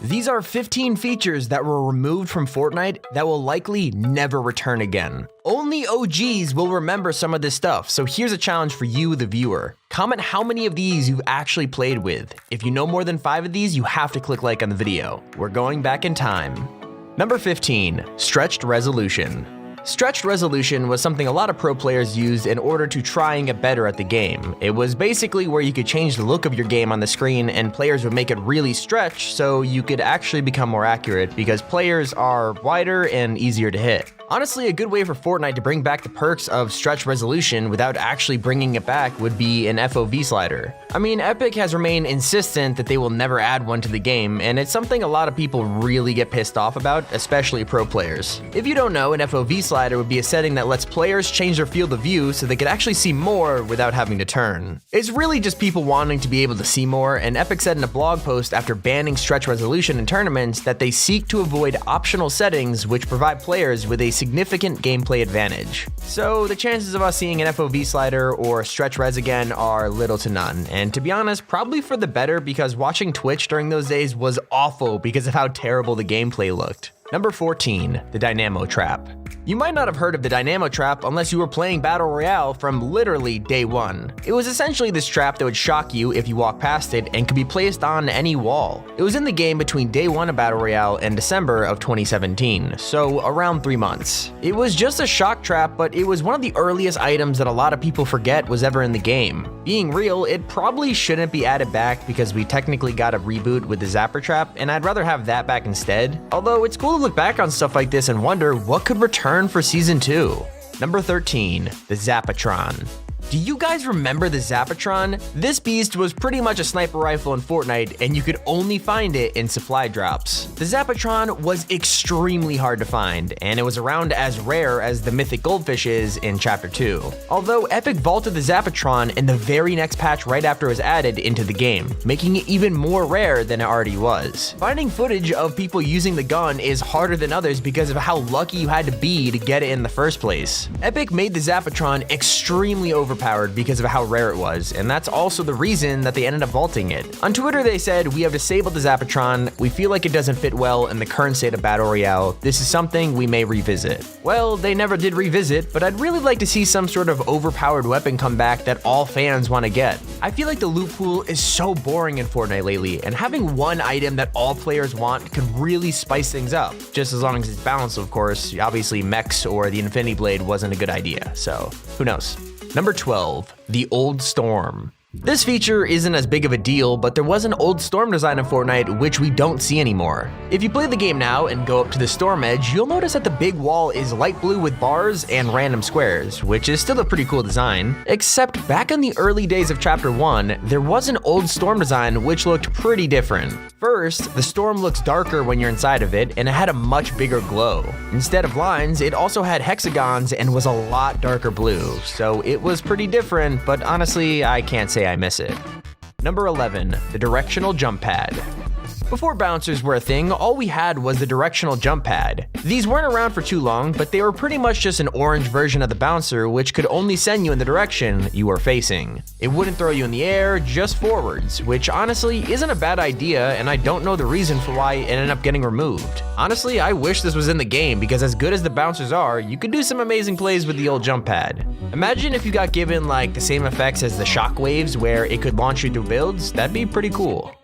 These are 15 features that were removed from Fortnite that will likely never return again. Only OGs will remember some of this stuff, so here's a challenge for you, the viewer. Comment how many of these you've actually played with. If you know more than 5 of these, you have to click like on the video. We're going back in time. Number 15, stretched resolution. Stretched resolution was something a lot of pro players used in order to try and get better at the game. It was basically where you could change the look of your game on the screen and players would make it really stretch so you could actually become more accurate because players are wider and easier to hit. Honestly, a good way for Fortnite to bring back the perks of stretch resolution without actually bringing it back would be an FOV slider. I mean, Epic has remained insistent that they will never add one to the game, and it's something a lot of people really get pissed off about, especially pro players. If you don't know, an FOV slider would be a setting that lets players change their field of view so they could actually see more without having to turn. It's really just people wanting to be able to see more, and Epic said in a blog post after banning stretch resolution in tournaments that they seek to avoid optional settings which provide players with a significant gameplay advantage. So the chances of us seeing an FOV slider or stretch res again are little to none, and to be honest, probably for the better because watching Twitch during those days was awful because of how terrible the gameplay looked. Number 14, the Dynamo Trap. You might not have heard of the Dynamo Trap unless you were playing Battle Royale from literally day one. It was essentially this trap that would shock you if you walked past it and could be placed on any wall. It was in the game between day one of Battle Royale and December of 2017, so around 3 months. It was just a shock trap, but it was one of the earliest items that a lot of people forget was ever in the game. Being real, it probably shouldn't be added back because we technically got a reboot with the Zapper Trap, and I'd rather have that back instead. Although it's cool to look back on stuff like this and wonder what could return for Season 2. Number 13, the Zapatron. Do you guys remember the Zapatron? This beast was pretty much a sniper rifle in Fortnite, and you could only find it in supply drops. The Zapatron was extremely hard to find, and it was around as rare as the mythic goldfish is in Chapter 2. Although Epic vaulted the Zapatron in the very next patch right after it was added into the game, making it even more rare than it already was. Finding footage of people using the gun is harder than others because of how lucky you had to be to get it in the first place. Epic made the Zapatron extremely overpowered because of how rare it was, and that's also the reason that they ended up vaulting it. On Twitter they said, "We have disabled the Zapatron, we feel like it doesn't fit well in the current state of Battle Royale, this is something we may revisit." Well, they never did revisit, but I'd really like to see some sort of overpowered weapon come back that all fans want to get. I feel like the loot pool is so boring in Fortnite lately, and having one item that all players want could really spice things up, just as long as it's balanced, of course. Obviously Mechs or the Infinity Blade wasn't a good idea, so who knows. Number 12, the Old Storm. This feature isn't as big of a deal, but there was an old storm design in Fortnite which we don't see anymore. If you play the game now and go up to the storm edge, you'll notice that the big wall is light blue with bars and random squares, which is still a pretty cool design. Except back in the early days of Chapter 1, there was an old storm design which looked pretty different. First, the storm looks darker when you're inside of it, and it had a much bigger glow. Instead of lines, it also had hexagons and was a lot darker blue, so it was pretty different, but honestly, I can't say I miss it. Number 11, the directional jump pad. Before bouncers were a thing, all we had was the directional jump pad. These weren't around for too long, but they were pretty much just an orange version of the bouncer which could only send you in the direction you were facing. It wouldn't throw you in the air, just forwards, which honestly isn't a bad idea, and I don't know the reason for why it ended up getting removed. Honestly, I wish this was in the game because as good as the bouncers are, you could do some amazing plays with the old jump pad. Imagine if you got given like the same effects as the shockwaves where it could launch you through builds, that'd be pretty cool.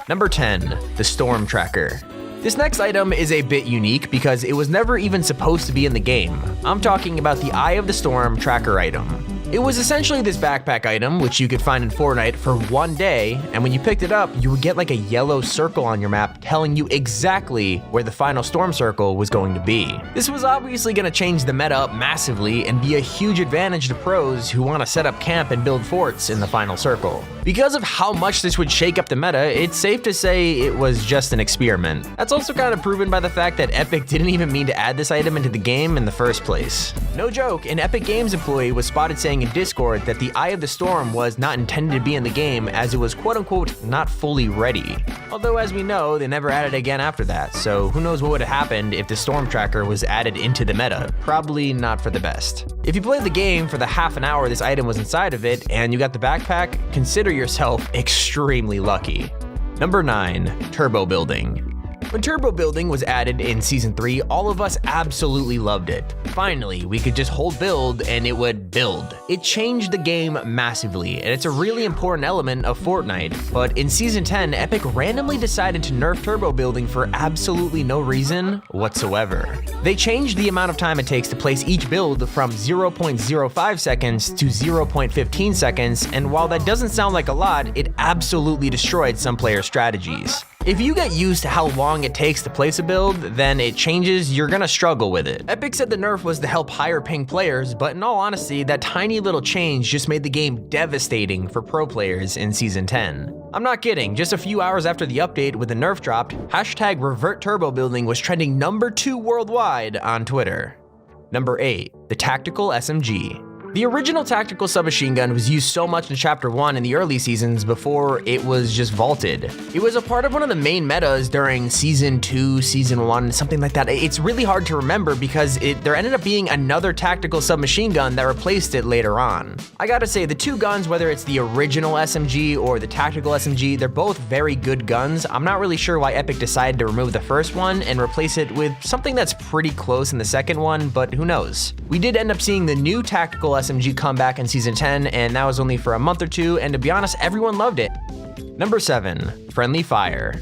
Number 10, the Storm Tracker. This next item is a bit unique because it was never even supposed to be in the game. I'm talking about the Eye of the Storm tracker item. It was essentially this backpack item, which you could find in Fortnite for one day, and when you picked it up, you would get like a yellow circle on your map telling you exactly where the final storm circle was going to be. This was obviously going to change the meta up massively and be a huge advantage to pros who want to set up camp and build forts in the final circle. Because of how much this would shake up the meta, it's safe to say it was just an experiment. That's also kind of proven by the fact that Epic didn't even mean to add this item into the game in the first place. No joke, an Epic Games employee was spotted saying in Discord that the Eye of the Storm was not intended to be in the game as it was quote-unquote not fully ready. Although as we know, they never added it again after that, so who knows what would have happened if the Storm Tracker was added into the meta. Probably not for the best. If you played the game for the half an hour this item was inside of it and you got the backpack, consider yourself extremely lucky. Number 9, turbo building. When turbo building was added in Season 3, all of us absolutely loved it. Finally, we could just hold build and it would build. It changed the game massively, and it's a really important element of Fortnite. But in Season 10, Epic randomly decided to nerf turbo building for absolutely no reason whatsoever. They changed the amount of time it takes to place each build from 0.05 seconds to 0.15 seconds, and while that doesn't sound like a lot, it absolutely destroyed some players' strategies. If you get used to how long it takes to place a build, then it changes, you're gonna struggle with it. Epic said the nerf was to help higher ping players, but in all honesty, that tiny little change just made the game devastating for pro players in Season 10. I'm not kidding, just a few hours after the update with the nerf dropped, hashtag revert turbo building was trending number 2 worldwide on Twitter. Number 8, the tactical SMG. The original tactical submachine gun was used so much in Chapter 1 in the early seasons before it was just vaulted. It was a part of one of the main metas during Season 2, Season 1, something like that. It's really hard to remember because there ended up being another tactical submachine gun that replaced it later on. I gotta say, the two guns, whether it's the original SMG or the tactical SMG, they're both very good guns. I'm not really sure why Epic decided to remove the first one and replace it with something that's pretty close in the second one, but who knows. We did end up seeing the new tactical SMG come back in Season 10, and that was only for a month or two, and to be honest, everyone loved it. Number 7, friendly fire.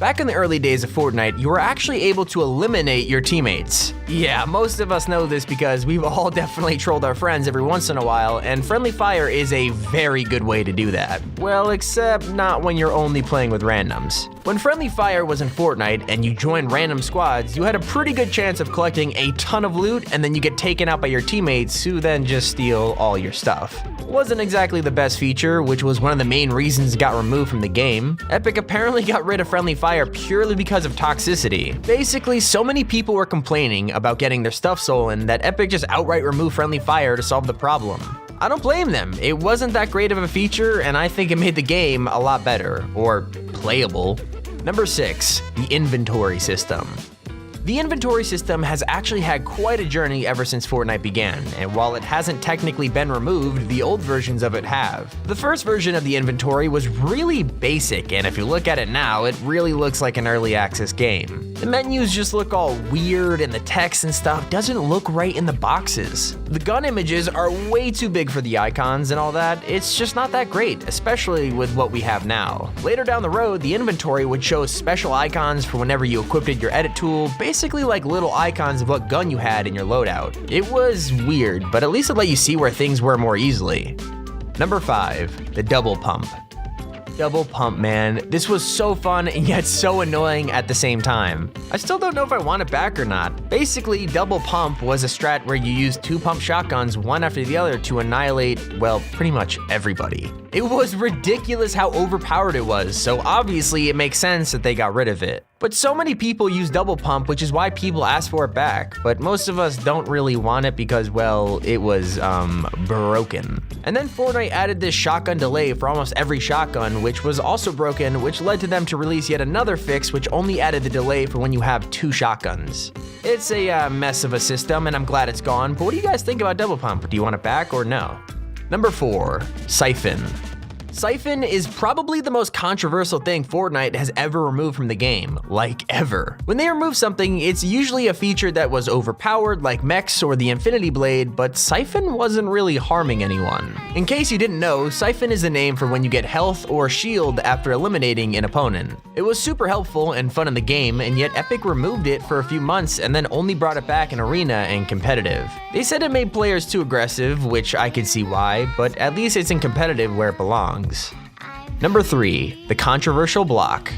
Back in the early days of Fortnite, you were actually able to eliminate your teammates. Yeah, most of us know this because we've all definitely trolled our friends every once in a while, and friendly fire is a very good way to do that. Well, except not when you're only playing with randoms. When friendly fire was in Fortnite and you joined random squads, you had a pretty good chance of collecting a ton of loot, and then you get taken out by your teammates who then just steal all your stuff. Wasn't exactly the best feature, which was one of the main reasons it got removed from the game. Epic apparently got rid of friendly fire purely because of toxicity. Basically, so many people were complaining about getting their stuff stolen that Epic just outright removed friendly fire to solve the problem. I don't blame them. It wasn't that great of a feature, and I think it made the game a lot better, or playable. Number 6, the inventory system. The inventory system has actually had quite a journey ever since Fortnite began, and while it hasn't technically been removed, the old versions of it have. The first version of the inventory was really basic, and if you look at it now, it really looks like an early access game. The menus just look all weird, and the text and stuff doesn't look right in the boxes. The gun images are way too big for the icons and all that. It's just not that great, especially with what we have now. Later down the road, the inventory would show special icons for whenever you equipped your edit tool, basically like little icons of what gun you had in your loadout. It was weird, but at least it let you see where things were more easily. Number 5, the double pump. Double pump, man. This was so fun and yet so annoying at the same time. I still don't know if I want it back or not. Basically, double pump was a strat where you used 2 pump shotguns one after the other to annihilate, well, pretty much everybody. It was ridiculous how overpowered it was, so obviously it makes sense that they got rid of it. But so many people use double pump, which is why people ask for it back, but most of us don't really want it because, well, it was, broken. And then Fortnite added this shotgun delay for almost every shotgun, which was also broken, which led to them to release yet another fix which only added the delay for when you have 2 shotguns. It's a mess of a system, and I'm glad it's gone, but what do you guys think about double pump? Do you want it back or no? Number 4, Siphon. Siphon is probably the most controversial thing Fortnite has ever removed from the game, like ever. When they remove something, it's usually a feature that was overpowered like mechs or the Infinity Blade, but Siphon wasn't really harming anyone. In case you didn't know, Siphon is the name for when you get health or shield after eliminating an opponent. It was super helpful and fun in the game, and yet Epic removed it for a few months and then only brought it back in Arena and competitive. They said it made players too aggressive, which I could see why, but at least it's in competitive where it belongs. Number 3, the controversial block.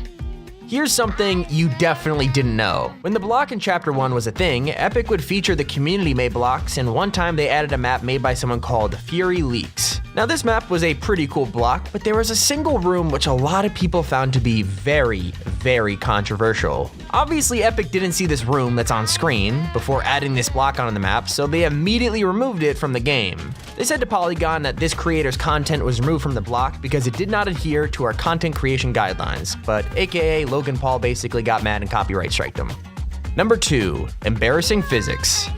Here's something you definitely didn't know. When the block in Chapter 1 was a thing, Epic would feature the community-made blocks, and one time they added a map made by someone called Fury Leaks. Now this map was a pretty cool block, but there was a single room which a lot of people found to be very, very controversial. Obviously Epic didn't see this room that's on screen before adding this block on the map, so they immediately removed it from the game. They said to Polygon that this creator's content was removed from the block because it did not adhere to our content creation guidelines, but aka Logan Paul basically got mad and copyright striked him. Number 2, embarrassing physics.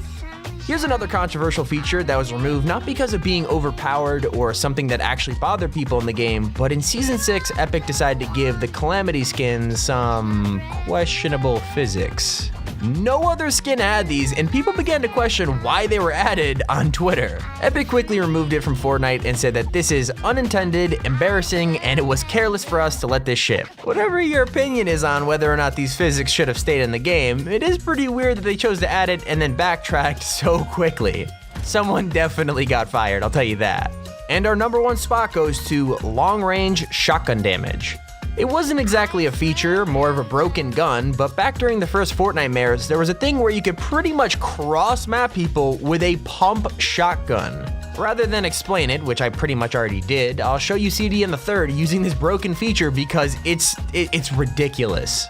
Here's another controversial feature that was removed not because of being overpowered or something that actually bothered people in the game, but in Season 6, Epic decided to give the Calamity skins some questionable physics. No other skin had these, and people began to question why they were added on Twitter. Epic quickly removed it from Fortnite and said that this is unintended, embarrassing, and it was careless for us to let this ship. Whatever your opinion is on whether or not these physics should have stayed in the game, it is pretty weird that they chose to add it and then backtracked so quickly. Someone definitely got fired, I'll tell you that. And our number 1 spot goes to long-range shotgun damage. It wasn't exactly a feature, more of a broken gun, but back during the first Fortnite mares, there was a thing where you could pretty much cross-map people with a pump shotgun. Rather than explain it, which I pretty much already did, I'll show you CD in the third using this broken feature because it's ridiculous.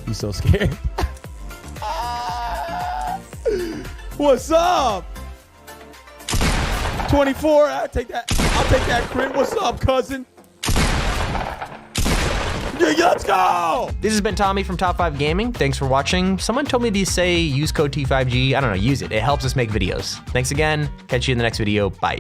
You so scared. What's up? 24, I'll take that crit. What's up, cousin? Yeah, let's go! This has been Tommy from Top 5 Gaming. Thanks for watching. Someone told me to say use code T5G. I don't know, use it. It helps us make videos. Thanks again. Catch you in the next video. Bye.